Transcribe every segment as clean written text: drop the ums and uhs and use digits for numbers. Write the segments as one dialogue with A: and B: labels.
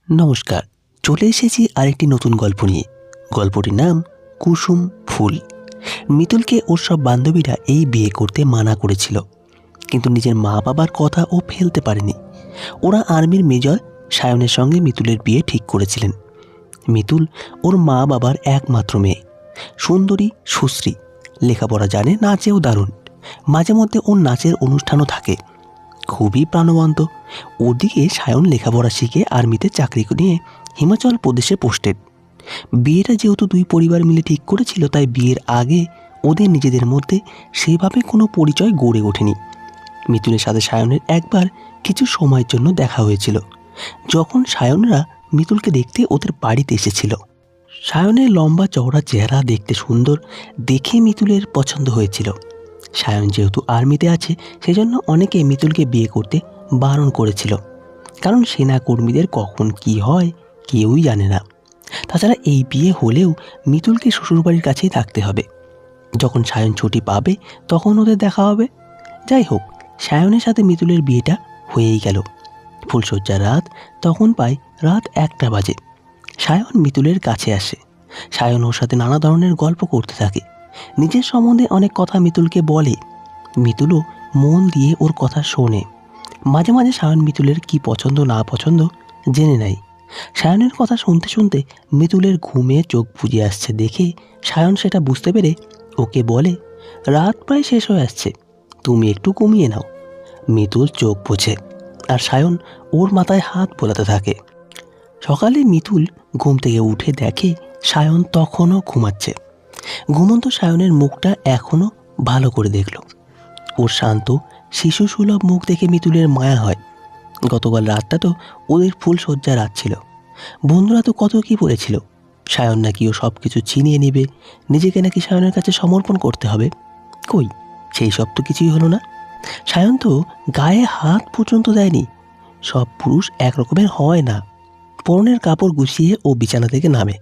A: নমস্কার, চলে এসেছি আরেকটি নতুন গল্প নিয়ে। গল্পটির নাম কুসুম ফুল। মিতুলকে ওর সব বান্ধবীরা এই বিয়ে করতে মানা করেছিল, কিন্তু নিজের মা বাবার কথা ও ফেলতে পারেনি। ওরা আর্মির মেজর সায়নের সঙ্গে মিতুলের বিয়ে ঠিক করেছিলেন। মিতুল ওর মা বাবার একমাত্র মেয়ে, সুন্দরী, সুশ্রী, লেখাপড়া জানে, নাচেও দারুণ। মাঝে মধ্যে ওর নাচের অনুষ্ঠানও থাকে, খুবই প্রাণবন্ত। ওদিকে সায়ন লেখাপড়া শিখে আর্মিতে চাকরি নিয়ে হিমাচল প্রদেশে পোস্টেড। বিয়েটা যেহেতু দুই পরিবার মিলে ঠিক করেছিল, তাই বিয়ের আগে ওদের নিজেদের মধ্যে সেভাবে কোনো পরিচয় গড়ে ওঠেনি। মিতুলের সাথে সায়নের একবার কিছু সময়ের জন্য দেখা হয়েছিল, যখন সায়নরা মিতুলকে দেখতে ওদের বাড়িতে এসেছিল। সায়নের লম্বা চওড়া চেহারা দেখতে সুন্দর দেখে মিতুলের পছন্দ হয়েছিল। সায়ন যেহেতু আর্মিতে আছে, সেজন্য অনেকে মিতুলকে বিয়ে করতে বারণ করেছিল, কারণ সেনা কর্মীদের কখন কি হয় কেউই জানে না। তাছাড়া এই বিয়ে হলেও মিতুলকে শ্বশুরবাড়ির কাছেই থাকতে হবে। যখন সায়ন ছুটি পাবে তখন ওদের দেখা হবে। যাই হোক, সায়নের সাথে মিতুলের বিয়েটা হয়েই গেল। ফুলশয্যার রাত তখন প্রায় রাত 1টা বাজে। সায়ন মিতুলের কাছে আসে। সায়ন ওর সাথে নানা ধরনের গল্প করতে থাকে, নিজের সম্বন্ধে অনেক কথা মিতুলকে বলে। মিতুলও মন দিয়ে ওর কথা শোনে। মাঝে মাঝে সায়ন মিতুলের কি পছন্দ না পছন্দ জেনে নেয়। সায়নের কথা শুনতে শুনতে মিতুলের ঘুমে চোখ বুজে আসছে দেখে সায়ন সেটা বুঝতে পেরে ওকে বলে, রাত প্রায় শেষ হয়ে আসছে, তুমি একটু ঘুমিয়ে নাও। মিতুল চোখ বোঝে আর সায়ন ওর মাথায় হাত বোলাতে থাকে। সকালে মিতুল ঘুম থেকে উঠে দেখে সায়ন তখনও ঘুমাচ্ছে। ঘুমন্ত সায়নের মুখটা এখনও ভালো করে দেখল। ওর শান্ত শিশুসুলভ মুখ দেখে মিতুলের মায়া হয়। গতকাল রাতটা তো ওদের ফুলশয্যা রাত ছিল। বন্ধুরা তো কত কী বলেছিল, সায়ন নাকি ও সব কিছু ছিনিয়ে নেবে, নিজেকে নাকি সায়নের কাছে সমর্পণ করতে হবে। কই, সেই সব তো কিছুই হলো না। সায়ন তো গায়ে হাত পর্যন্ত দেয়নি। সব পুরুষ একরকমের হয় না। পরনের কাপড় গুছিয়ে ও বিছানা থেকে নামে।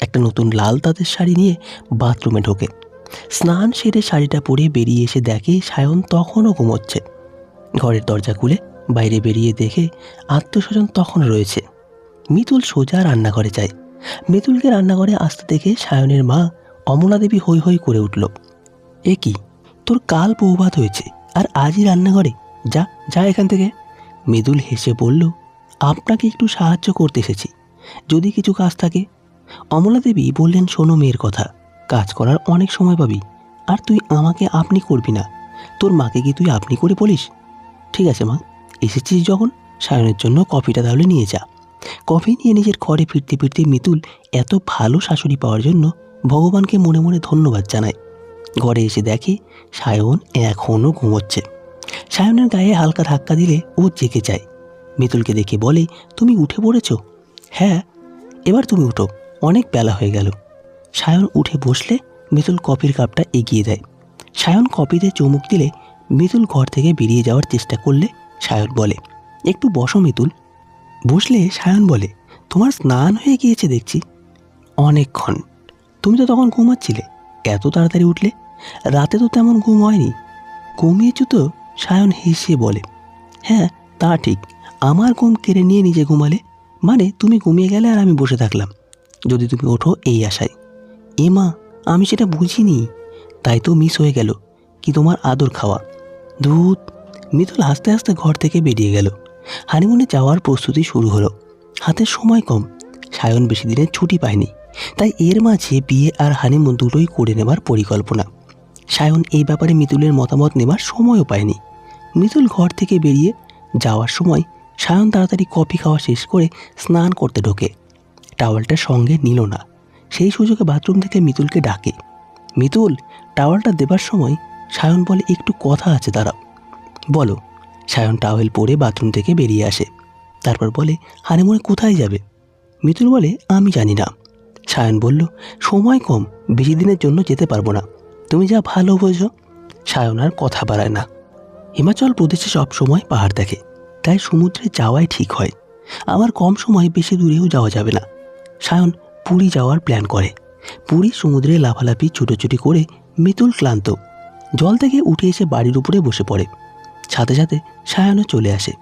A: একটা নতুন লাল তাঁতের শাড়ি নিয়ে বাথরুমে ঢোকে। স্নান সেরে শাড়িটা পরে বেরিয়ে এসে দেখে সায়ন তখনও ঘুমোচ্ছে। ঘরের দরজা খুলে বাইরে বেরিয়ে দেখে আত্মস্বজন তখন রয়েছে। মিতুল সোজা রান্নাঘরে যায়। মিতুলকে রান্নাঘরে আসতে দেখে সায়নের মা অমলা দেবী হৈ হৈ করে উঠল। এ কি, তোর কাল বৌভাত হয়েছে আর আজই রান্নাঘরে? যা যা এখান থেকে। মৃদুল হেসে বলল, আপনাকে একটু সাহায্য করতে এসেছি, যদি কিছু কাজ থাকে। অমলা দেবী বললেন, শোনো মেয়ের কথা, কাজ করার অনেক সময় পাবি, আর তুই আমাকে আপনি করবি না। তোর মাকে কি তুই আপনি করে বলিস? ঠিক আছে মা, এসেছিস যখন সায়নের জন্য কফিটা তাহলে নিয়ে যা। কফি নিয়ে নিজের ঘরে ফিরতে ফিরতে মিতুল এত ভালো শাশুড়ি পাওয়ার জন্য ভগবানকে মনে মনে ধন্যবাদ জানায়। ঘরে এসে দেখে সায়ন এখনও ঘুমোচ্ছে। সায়নের গায়ে হালকা ধাক্কা দিলে ও জেগে যায়। মিতুলকে দেখে বলে, তুমি উঠে পড়েছ? হ্যাঁ, এবার তুমি উঠো, অনেক বেলা হয়ে গেল। সায়ন উঠে বসলে মিতুল কফির কাপটা এগিয়ে দেয়। সায়ন কফিতে চুমুক দিলে মিতুল ঘর থেকে বেরিয়ে যাওয়ার চেষ্টা করলে সায়ন বলে, একটু বসো মিতুল। বসলে সায়ন বলে, তোমার স্নান হয়ে গিয়েছে দেখছি। অনেকক্ষণ। তুমি তো তখন ঘুমাচ্ছিলে, এত তাড়াতাড়ি উঠলে? রাতে তো তেমন ঘুম হয়নি। ঘুমিয়েছো তো? সায়ন হেসে বলে, হ্যাঁ তা ঠিক, আমার ঘুম কেড়ে নিয়ে নিজে ঘুমালে, মানে তুমি ঘুমিয়ে গেলে আর আমি বসে থাকলাম যদি তুমি ওঠো এই আশায়। এ মা, আমি সেটা বুঝিনি, তাই তো মিস হয়ে গেল কি তোমার আদর খাওয়া। দুধ। মিতুল হাসতে হাসতে ঘর থেকে বেরিয়ে গেল। হানিমুনে যাওয়ার প্রস্তুতি শুরু হলো। হাতে সময় কম, সায়ন বেশি দিনের ছুটি পায়নি, তাই এর মাঝে বিয়ে আর হানিমুন দুটোই করে নেবার পরিকল্পনা। সায়ন এই ব্যাপারে মিতুলের মতামত নেবার সময়ও পায়নি। মিতুল ঘর থেকে বেরিয়ে যাওয়ার সময় সায়ন তাড়াতাড়ি কফি খাওয়া শেষ করে স্নান করতে ঢোকে। টাওয়ালটা সঙ্গে নিল না। সেই সুযোগে বাথরুম থেকে মিতুলকে ডাকে। মিতুল, টাওয়ালটা দেবার সময় সায়ন বলে, একটু কথা আছে, দাঁড়াও। বলো। সায়ন টাওয়েল পরে বাথরুম থেকে বেরিয়ে আসে। তারপর বলে, হানিমুনে কোথায় যাবে? মিতুল বলে, আমি জানি না। সায়ন বলল, সময় কম, বেশি দিনের জন্য যেতে পারবো না, তুমি যা ভালো বোঝো। সায়ন আর কথা বাড়ায় না। হিমাচল প্রদেশে সব সময় পাহাড় দেখে, তাই সমুদ্রে যাওয়াই ঠিক হয়। আমার কম সময় বেশি দূরেও যাওয়া যাবে না। সায়ন পুরী যাওয়ার প্ল্যান করে। পুরী সমুদ্রে লাফালাফি ছুটোছুটি করে মিতুল ক্লান্ত। জল থেকে উঠে এসে বাড়ির উপরে বসে পড়ে। সাথে সাথে সায়নও চলে আসে।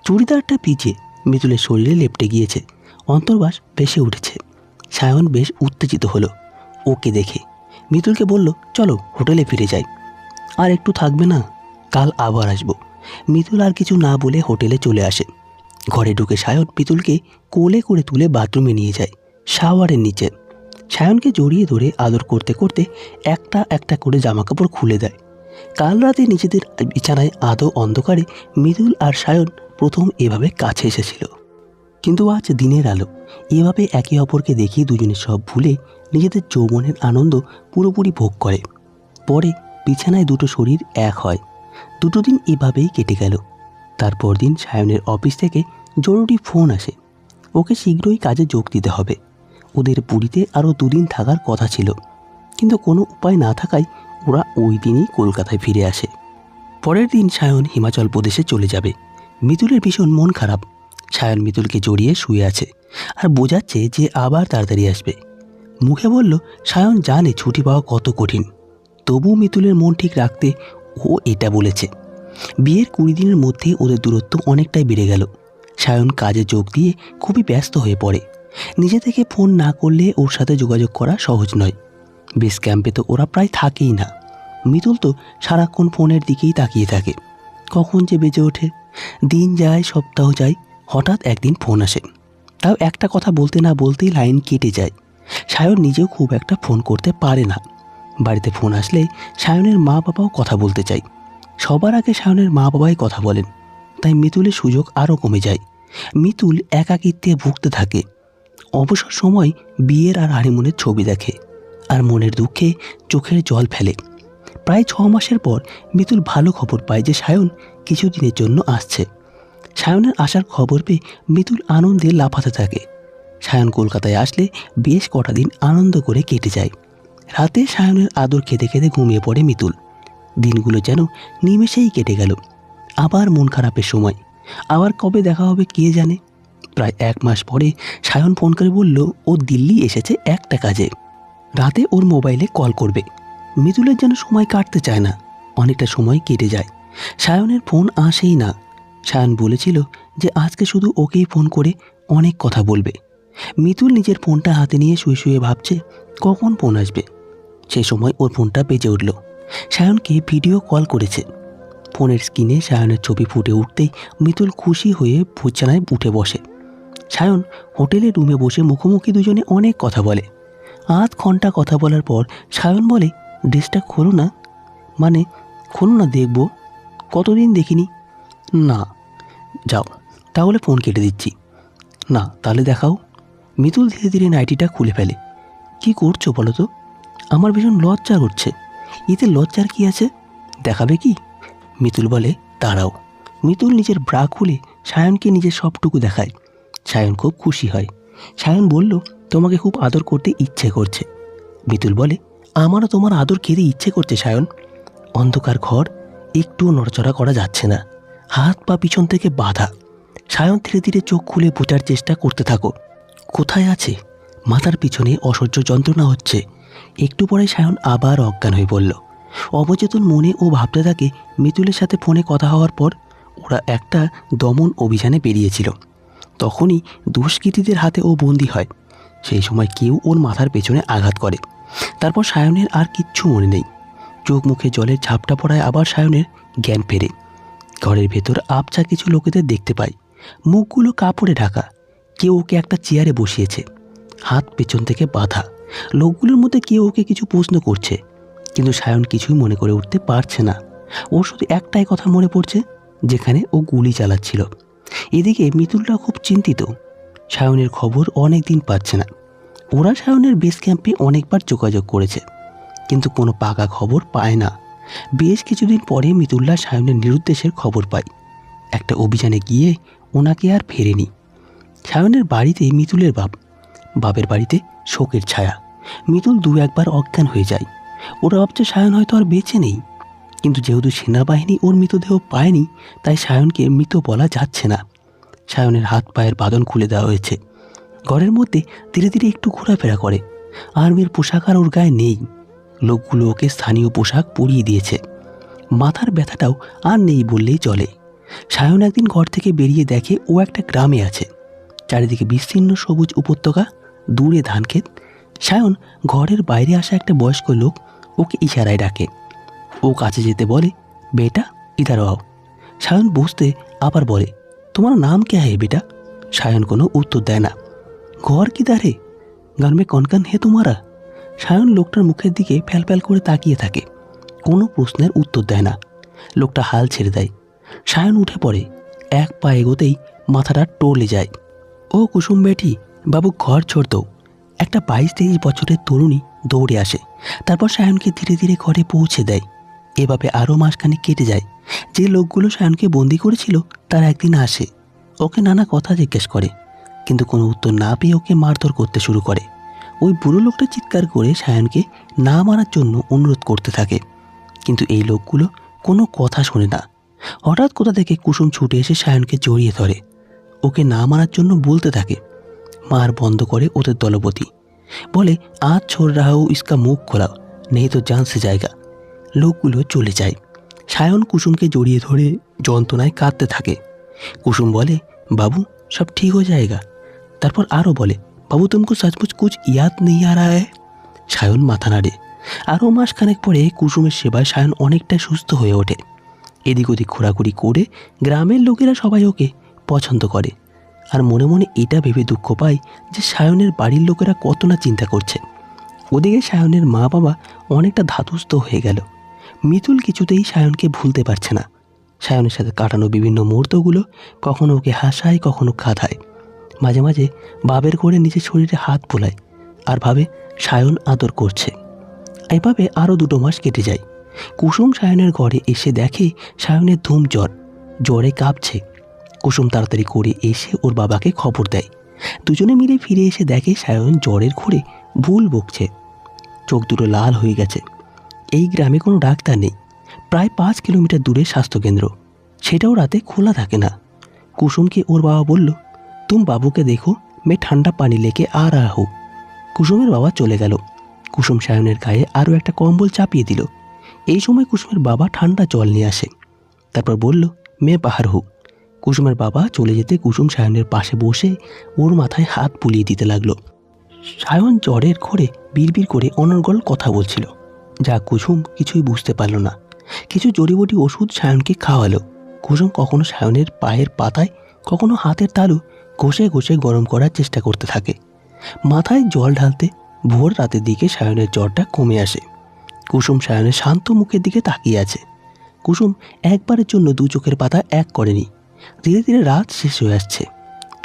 A: চুড়িদারটা ভিজে মিতুলের শরীরে লেপটে গিয়েছে, অন্তর্বাস ভেসে উঠেছে। সায়ন বেশ উত্তেজিত হলো ওকে দেখে। মিতুলকে বলল, চলো হোটেলে ফিরে যাই। আর একটু থাকবে না? কাল আবার আসবো। মিতুল আর কিছু না বলে হোটেলে চলে আসে। ঘরে ঢুকে সায়ন মিতুলকে কোলে করে তুলে বাথরুমে নিয়ে যায়, শাওয়ারের নিচে। সায়নকে জড়িয়ে ধরে আদর করতে করতে একটা একটা করে জামাকাপড় খুলে দেয়। কাল রাতে নিজেদের বিছানায় আদো অন্ধকারে মিতুল আর সায়ন প্রথম এভাবে কাছে এসেছিল। কিন্তু আজ দিনের আলো এভাবে একে অপরকে দেখিয়ে দুজনে সব ভুলে নিজেদের যৌবনের আনন্দ পুরোপুরি ভোগ করে। পরে বিছানায় দুটো শরীর এক হয়। দুটো দিন এভাবেই কেটে গেল। তারপর দিন সায়নের অফিস থেকে জরুরি ফোন আসে। ওকে শীঘ্রই কাজে যোগ দিতে হবে। ওদের পুরীতে আরও দুদিন থাকার কথা ছিল, কিন্তু কোনো উপায় না থাকায় ওরা ওই দিনই কলকাতায় ফিরে আসে। পরের দিন সায়ন হিমাচল প্রদেশে চলে যাবে। মিতুলের ভীষণ মন খারাপ। সায়ন মিতুলকে জড়িয়ে শুয়ে আছে আর বোঝাচ্ছে যে আবার তাড়াতাড়ি আসবে। মুখে বলল সায়ন জানে ছুটি পাওয়া কত কঠিন, তবু মিতুলের মন ঠিক রাখতে ও এটা বলেছে। বিয়ের 20 দিনের মধ্যে ওদের দূরত্ব অনেকটাই বেড়ে গেল। সায়ন কাজে যোগ দিয়ে খুবই ব্যস্ত হয়ে পড়ে। নিজে থেকে ফোন না করলে ওর সাথে যোগাযোগ করা সহজ নয়। বেস ক্যাম্পে তো ওরা প্রায় থাকেই না। মিতুল তো সারাক্ষণ ফোনের দিকেই তাকিয়ে থাকে। কখন যে বেজে ওঠে। দিন যায়, সপ্তাহ যায়, হঠাৎ একদিন ফোন আসে। তাও একটা কথা বলতে না বলতেই লাইন কেটে যায়। সায়ন নিজেও খুব একটা ফোন করতে পারে না। বাড়িতে ফোন আসলে সায়নের মা বাবাও কথা বলতে চায়। সবার আগে সায়নের মা বাবাই কথা বলেন, তাই মিতুলের সুযোগ আরও কমে যায়। মিতুল একাকিত্বে ভুগতে থাকে। অবসর সময় বিয়ের আর হানিমুনের ছবি দেখে আর মনের দুঃখে চোখের জল ফেলে। প্রায় 6 মাসের পর মিতুল ভালো খবর পায় যে সায়ন কিছুদিনের জন্য আসছে। সায়নের আসার খবর পেয়ে মিতুল আনন্দে লাফাতে থাকে। সায়ন কলকাতায় আসলে বেশ কটা দিন আনন্দ করে কেটে যায়। রাতে সায়নের আদর খেতে খেতে ঘুমিয়ে পড়ে মিতুল। দিনগুলো যেন নিমেষেই কেটে গেল। আবার মন খারাপের সময়। আবার কবে দেখা হবে কে জানে। প্রায় 1 মাস পরে সায়ন ফোন করে বলল ও দিল্লি এসেছে একটা কাজে। রাতে ওর মোবাইলে কল করবে। মিতুলের যেন সময় কাটতে চায় না। অনেকটা সময় কেটে যায়, সায়নের ফোন আসেই না। সায়ন বলেছিল যে আজকে শুধু ওকেই ফোন করে অনেক কথা বলবে। মিতুল নিজের ফোনটা হাতে নিয়ে শুয়ে শুয়ে ভাবছে কখন ফোন আসবে। সেই সময় ওর ফোনটা বেজে উঠল। সায়নকে ভিডিও কল করেছে। ফোনের স্ক্রিনে সায়নের ছবি ফুটে উঠতেই মিতুল খুশি হয়ে বিছানায় উঠে বসে। সায়ন হোটেলের রুমে বসে মুখোমুখি দুজনে অনেক কথা বলে। আধ ঘন্টা কথা বলার পর সায়ন বলে, ড্রেসটা খোলো না, মানে খোলো না, দেখব, কতদিন দেখিনি। না, যাও, তাহলে ফোন কেটে দিচ্ছি। না, তাহলে দেখাও। মিতুল ধীরে ধীরে নাইটিটা খুলে ফেলে। কি করছো বলো তো? আমার ভীষণ লজ্জা করছে। এতে লজ্জার কি আছে, দেখাবে কি? মিতুল বলে, দাঁড়াও। মিতুল নিজের ব্রা খুলে সায়নকে নিজের সবটুকু দেখায়। সায়ন খুব খুশি হয়। সায়ন বলল, তোমাকে খুব আদর করতে ইচ্ছে করছে। মিতুল বলে, আমারও তোমার আদর খেতে ইচ্ছে করছে সায়ন। অন্ধকার ঘর, একটুও নড়াচড়া করা যাচ্ছে না। হাত পা পিছন থেকে বাঁধা। সায়ন ধীরে ধীরে চোখ খুলে বোঝার চেষ্টা করতে থাকো কোথায় আছে। মাথার পিছনে অসহ্য যন্ত্রণা হচ্ছে। একটু পরে সায়ন আবার অজ্ঞান হয়ে পড়ল। অবচেতন মনে ও ভাবতে থাকে মিতুলের সাথে ফোনে কথা হওয়ার পর ওরা একটা দমন অভিযানে বেরিয়েছিল। তখনই দুষ্কৃতীদের হাতে ও বন্দী হয়। সেই সময় কেউ ওর মাথার পেছনে আঘাত করে। তারপর সায়নের আর কিচ্ছু মনে নেই। চোখ মুখে জলের ঝাপটা পড়ায় আবার সায়নের জ্ঞান ফেরে। ঘরের ভেতর আবছা কিছু লোকেদের দেখতে পায়। মুখগুলো কাপড়ে ঢাকা। কেউ ওকে একটা চেয়ারে বসিয়েছে, হাত পেছন থেকে বাঁধা। লোকগুলোর মধ্যে কেউ ওকে কিছু প্রশ্ন করছে, কিন্তু সায়ন কিছুই মনে করে উঠতে পারছে না। ওর শুধু একটাই কথা মনে পড়ছে, যেখানে ও গুলি চালাচ্ছিল। এদিকে মিতুলরা খুব চিন্তিত। সায়নের খবর অনেক দিন পাচ্ছে না। ওরা সায়নের বেস ক্যাম্পে অনেকবার যোগাযোগ করেছে, কিন্তু কোনো পাকা খবর পায় না। বেশ কিছুদিন পরে মিতুল্লা সায়নের নিরুদ্দেশের খবর পায়। একটা অভিযানে গিয়ে ওনাকে আর ফেরেনি। সায়নের বাড়িতে মিতুলের বাপের বাড়িতে শোকের ছায়া। মিতুল 2-1 বার অজ্ঞান হয়ে যায়। ওরা ভাবছে সায়ন হয়তো আর বেঁচে নেই, কিন্তু যেহেতু সেনাবাহিনী ওর মৃতদেহ পায়নি, তাই সায়নকে মৃত বলা যাচ্ছে না। সায়নের হাত পায়ের বাঁধন খুলে দেওয়া হয়েছে। ঘরের মধ্যে ধীরে ধীরে একটু ঘোরাফেরা করে। আর্মির পোশাক আর ওর গায়ে নেই। লোকগুলো ওকে স্থানীয় পোশাক পরিয়ে দিয়েছে। মাথার ব্যথাটাও আর নেই বললেই চলে। সায়ন একদিন ঘর থেকে বেরিয়ে দেখে ও একটা গ্রামে আছে। চারিদিকে বিস্তীর্ণ সবুজ উপত্যকা, দূরে ধানক্ষেত। সায়ন ঘরের বাইরে আসা একটা বয়স্ক লোক ওকে ইশারায় ডাকে। ও কাছে যেতে বলে, বেটা ইধার আও। সায়ন বুঝতে আবার বলে, তোমার নাম কে হ্যাঁ বেটা? সায়ন কোনো উত্তর দেয় না। ঘর কিধার হে? ঘর মে কন কন হে তোমারা? সায়ন লোকটার মুখের দিকে ফ্যাল করে তাকিয়ে থাকে। কোনো প্রশ্নের উত্তর দেয় না। লোকটা হাল ছেড়ে দেয়। সায়ন উঠে পড়ে। এক পা এগোতেই মাথাটা টলে যায়। ও কুসুম বেটি, বাবু ঘর ছোড় দো। একটা 22-23 বছরের তরুণী দৌড়ে আসে। তারপর সায়নকে ধীরে ধীরে ঘরে পৌঁছে দেয়। এভাবে আরও মাসখানেক কেটে যায়। যে লোকগুলো সায়নকে বন্দি করেছিল তারা একদিন আসে, ওকে নানা কথা জিজ্ঞেস করে, কিন্তু কোনো উত্তর না পেয়ে ওকে মারধর করতে শুরু করে। ওই বুড়ো লোকটা চিৎকার করে সায়নকে না মারার জন্য অনুরোধ করতে থাকে, কিন্তু এই লোকগুলো কোনো কথা শোনে না। হঠাৎ কোথা থেকে কুসুম ছুটে এসে সায়নকে জড়িয়ে ধরে, ওকে না মারার জন্য বলতে থাকে। মার বন্ধ করে ওদের দলপতি, বলে আজ ছোড় রাহা হো, ইসকা মুখ খোলাও, নেই তো জান সে জায়গা। লোকগুলো চলে যায়। সায়ন কুসুমকে জড়িয়ে ধরে যন্ত্রণায় কাঁদতে থাকে। কুসুম বলে, বাবু সব ঠিক হয়ে যায়গা। তারপর আরও বলে, বাবু তুমকো সচমুচ কুছ ইয়াদ নেই আ রাহা হ্যায়? সায়ন মাথা নাড়ে। আরও মাসখানেক পরে কুসুমের সেবায় সায়ন অনেকটাই সুস্থ হয়ে ওঠে। এদিক ওদিক ঘোরাঘুরি করে গ্রামের লোকেরা সবাই ওকে পছন্দ করে। আর মনে মনে এটা ভেবে দুঃখ পায় যে সায়নের বাড়ির লোকেরা কত না চিন্তা করছে। ওদিকে সায়নের মা বাবা অনেকটা ধাতস্থ হয়ে গেল। মিতুল কিছুতেই সায়নকে ভুলতে পারছে না। সায়নের সাথে কাটানো বিভিন্ন মুহূর্তগুলো কখনো ওকে হাসায়, কখনো কাঁদায়। মাঝে মাঝে বাবের করে নিজের শরীরে হাত বোলায় আর ভাবে সায়ন আদর করছে। এইভাবে আরও 2 মাস কেটে যায়। কুসুম সায়নের ঘরে এসে দেখে সায়নের ধুম জ্বরে কাঁপছে। কুসুম তাড়াতাড়ি করে এসে ওর বাবাকে খবর দেয়। দুজনে মিলে ফিরে এসে দেখে সায়ন জ্বরের ঘোরে ভুল বকছে, চোখ দুটো লাল হয়ে গেছে। এই গ্রামে কোনো ডাক্তার নেই। প্রায় 5 কিলোমিটার দূরে স্বাস্থ্যকেন্দ্র, সেটাও রাতে খোলা থাকে না। কুসুমকে ওর বাবা বলল, তুম বাবুকে দেখো, মে ঠান্ডা পানি লেকে আ রাহা হু। কুসুমের বাবা চলে গেল। কুসুম সায়নের গায়ে আরও একটা কম্বল চাপিয়ে দিল। এই সময় কুসুমের বাবা ঠান্ডা জল নিয়ে আসে। তারপর বলল, মে বাহার হু। কুসুমের বাবা চলে যেতে কুসুম সায়নের পাশে বসে ওর মাথায় হাত বুলিয়ে দিতে লাগলো। সায়ন জ্বরের ঘোরে বিড়বিড় করে অনর্গল কথা বলছিল, যা কুসুম কিছুই বুঝতে পারল না। কিছু জড়িবুটি ওষুধ সায়নকে খাওয়ালো। কুসুম কখনো সায়নের পায়ের পাতায়, কখনো হাতের তালু ঘষে ঘষে গরম করার চেষ্টা করতে থাকে। মাথায় জল ঢালতে ভোর রাতের দিকে সায়নের জ্বরটা কমে আসে। কুসুম সায়নের শান্ত মুখের দিকে তাকিয়ে আছে। কুসুম একবারের জন্য 2 চোখের পাতা এক করেনি। ধীরে ধীরে রাত শেষ হয়ে আসছে।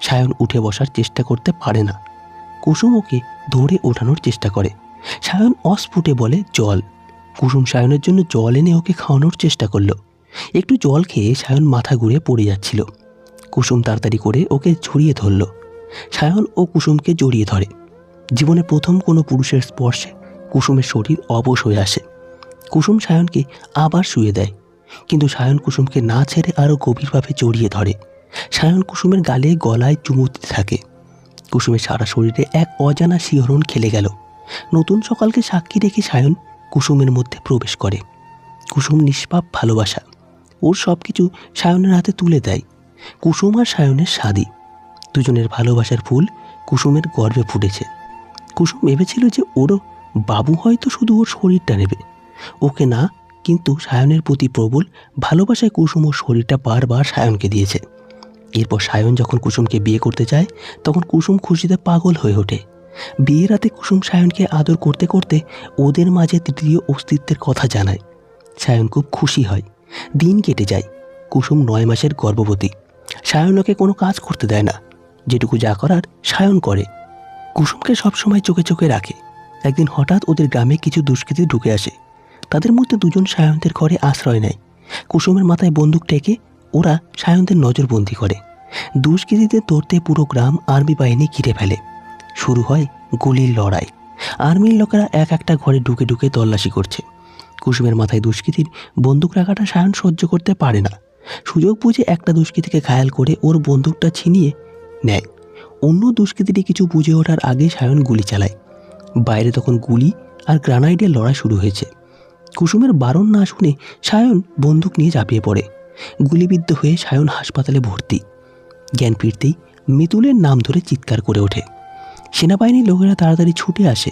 A: সায়ন উঠে বসার চেষ্টা করতে পারে না। কুসুম ওকে ধরে ওঠানোর চেষ্টা করে। সায়ন অস্ফুটে বলে জল। কুসুম সায়নের জন্য জল এনে ওকে খাওয়ানোর চেষ্টা করলো। একটু জল খেয়ে সায়ন মাথা ঘুরে পড়ে যাচ্ছিল। কুসুম তাড়াতাড়ি করে ওকে জড়িয়ে ধরল। সায়ন ও কুসুমকে জড়িয়ে ধরে। জীবনে প্রথম কোনো পুরুষের স্পর্শে কুসুমের শরীর অবশ হয়ে আসে। কুসুম সায়নকে আবার শুয়ে দেয়, কিন্তু সায়ন কুসুমকে না ছেড়ে আরও গভীরভাবে জড়িয়ে ধরে। সায়ন কুসুমের গালে গলায় চুমু দিতে থাকে। কুসুমের সারা শরীরে এক অজানা শিহরণ খেলে গেল। নতুন সকালকে সাক্ষী রেখে সায়ন কুসুমের মধ্যে প্রবেশ করে। কুসুম নিষ্পাপ ভালোবাসা, ওর সব কিছু সায়নের হাতে তুলে দেয়। কুসুম আর সায়নের শাদী, দুজনের ভালোবাসার ফুল কুসুমের গর্ভে ফুটেছে। কুসুম ভেবেছিল যে ওরও বাবু হয়তো শুধু ওর শরীরটা নেবে, ওকে না। কিন্তু সায়নের প্রতি প্রবল ভালোবাসায় কুসুম ওর শরীরটা বারবার সায়নকে দিয়েছে। এরপর সায়ন যখন কুসুমকে বিয়ে করতে চায়, তখন কুসুম খুশিতে পাগল হয়ে ওঠে। বিয়ের রাতে কুসুম সায়নকে আদর করতে করতে ওদের মাঝে তৃতীয় অস্তিত্বের কথা জানায়। সায়ন খুব খুশি হয়। দিন কেটে যায়। কুসুম 9 মাসের গর্ভবতী। সায়ন ওকে কোনো কাজ করতে দেয় না। যেটুকু যা করার সায়ন করে। কুসুমকে সবসময় চোখে চোখে রাখে। একদিন হঠাৎ ওদের গ্রামে কিছু দুষ্কৃতী ঢুকে আসে। তাদের মধ্যে 2 জন সায়নদের ঘরে আশ্রয় নেয়। কুসুমের মাথায় বন্দুক টেকে ওরা সায়নদের নজরবন্দি করে। দুষ্কৃতীদের ধরতে পুরো গ্রাম আর্মি বাহিনী ঘিরে ফেলে। শুরু হয় গুলির লড়াই। আর্মির লোকেরা এক একটা ঘরে ঢুকে ঢুকে তল্লাশি করছে। কুসুমের মাথায় দুষ্কৃতীর বন্দুক রাখাটা সায়ন সহ্য করতে পারে না। সুযোগ বুঝে একটা দুষ্কৃতীকে ঘায়াল করে ওর বন্দুকটা ছিনিয়ে নেয়। অন্য দুষ্কৃতীটি কিছু বুঝে ওঠার আগে সায়ন গুলি চালায়। বাইরে তখন গুলি আর গ্রানাইডের লড়াই শুরু হয়েছে। কুসুমের বারণ না শুনে সায়ন বন্দুক নিয়ে ঝাঁপিয়ে পড়ে। গুলিবিদ্ধ হয়ে সায়ন হাসপাতালে ভর্তি। জ্ঞান ফিরতেই মিতুলের নাম ধরে চিৎকার করে ওঠে। সেনাবাহিনীর লোকেরা তাড়াতাড়ি ছুটে আসে।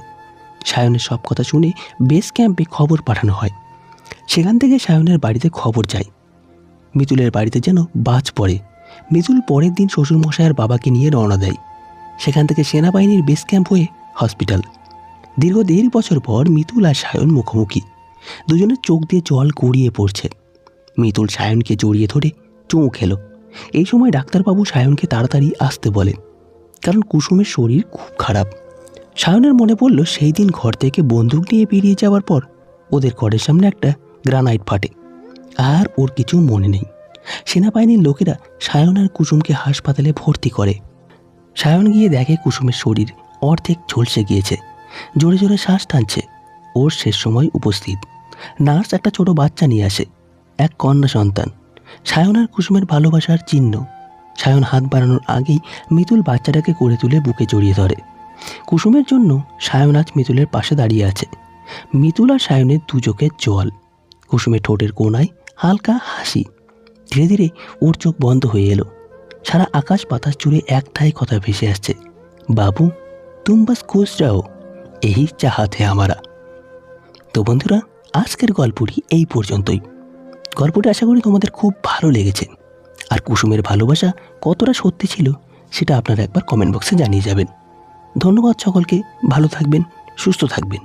A: সায়নের সব কথা শুনে বেস ক্যাম্পে খবর পাঠানো হয়। সেখান থেকে সায়নের বাড়িতে খবর যায়। মিতুলের বাড়িতে যেন বাজ পড়ে। মিতুল পরের দিন শ্বশুরমশাইয়ের বাবাকে নিয়ে রওনা দেয়। সেখান থেকে সেনাবাহিনীর বেস ক্যাম্প হয়ে হসপিটাল। দীর্ঘ 1.5 বছর পর মিতুল আর সায়ন মুখোমুখি। দুজনের চোখ দিয়ে জল গড়িয়ে পড়ছে। মিতুল সায়নকে জড়িয়ে ধরে চুমু খেলো। এই সময় ডাক্তারবাবু সায়নকে তাড়াতাড়ি আসতে বলেন, কারণ কুসুমের শরীর খুব খারাপ। সায়নের মনে পড়ল সেই দিন ঘর থেকে বন্দুক নিয়ে বেরিয়ে যাওয়ার পর ওদের ঘরের সামনে একটা গ্রানাইট ফাটে, আর ওর কিছু মনে নেই। সেনাবাহিনীর লোকেরা সায়ন আর কুসুমকে হাসপাতালে ভর্তি করে। সায়ন গিয়ে দেখে কুসুমের শরীর অর্ধেক ঝলসে গিয়েছে, জোরে জোরে শ্বাস টানছে। ওর শেষ সময় উপস্থিত। নার্স একটা ছোট বাচ্চা নিয়ে আসে, এক কন্যা সন্তান। সায়ন আর কুসুমের ভালোবাসার চিহ্ন। সায়ন হাত বাড়ানোর আগেই মিতুল বাচ্চাটাকে করে তুলে বুকে জড়িয়ে ধরে। কুসুমের জন্য সায়ন আজ মিতুলের পাশে দাঁড়িয়ে আছে। মিতুল আর সায়নের দু চোখের জল। কুসুমের ঠোঁটের কোণায় হালকা হাসি। ধীরে ধীরে ওর চোখ বন্ধ হয়ে এলো। সারা আকাশ বাতাস জুড়ে একটাই কথা ভেসে আসছে, বাবু তুম বাস খুশ যাও, এই চাহাতে আমারা। তো বন্ধুরা, আজকের গল্পটি এই পর্যন্তই। গল্পটি আশা করি তোমাদের খুব ভালো লেগেছে। আর কুসুমের ভালোবাসা কতটা সত্যি ছিল সেটা আপনারা একবার কমেন্ট বক্সে জানিয়ে যাবেন। ধন্যবাদ সকলকে। ভালো থাকবেন, সুস্থ থাকবেন।